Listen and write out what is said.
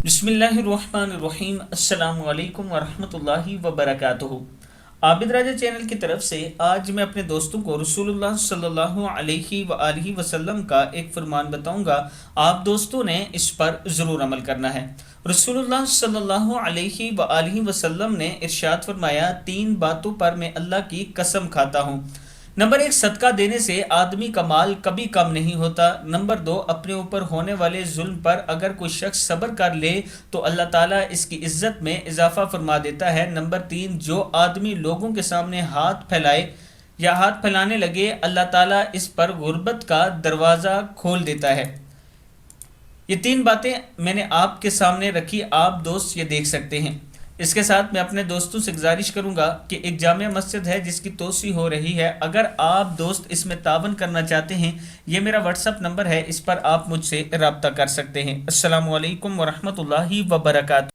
बिस्मिल्लाहिर्रहमानिर्रहीम। अस्सलामु अलैकुम वरहमतुल्लाहि वबरकातुहू। आबिdraja चैनल की तरफ से आज मैं अपने दोस्तों को रसूलुल्लाह सल्लल्लाहु अलैहि वसल्लम का एक फरमान बताऊंगा। आप दोस्तों ने इस पर ज़रूर अमल करना है। रसूलुल्लाह सल्लल्लाहु अलैहि वसल्लम ने इरशाद फरमाया, तीन बातों पर मैं अल्लाह की कसम खाता हूँ। नंबर एक, सदका देने से आदमी का माल कभी कम नहीं होता। नंबर दो, अपने ऊपर होने वाले जुल्म पर अगर कोई शख्स सब्र कर ले तो अल्लाह ताला इसकी इज्जत में इजाफा फरमा देता है। नंबर तीन, जो आदमी लोगों के सामने हाथ फैलाए या हाथ फैलाने लगे, अल्लाह ताला इस पर गुर्बत का दरवाज़ा खोल देता है। ये तीन बातें मैंने आपके सामने रखी, आप दोस्त ये देख सकते हैं। इसके साथ मैं अपने दोस्तों से गुजारिश करूंगा कि एक जामिया मस्जिद है जिसकी तोसी हो रही है, अगर आप दोस्त इसमें तावन करना चाहते हैं, ये मेरा व्हाट्सअप नंबर है, इस पर आप मुझसे रब्ता कर सकते हैं। अस्सलामु अलैकुम वरहमतुल्लाहि वबरकातुहू।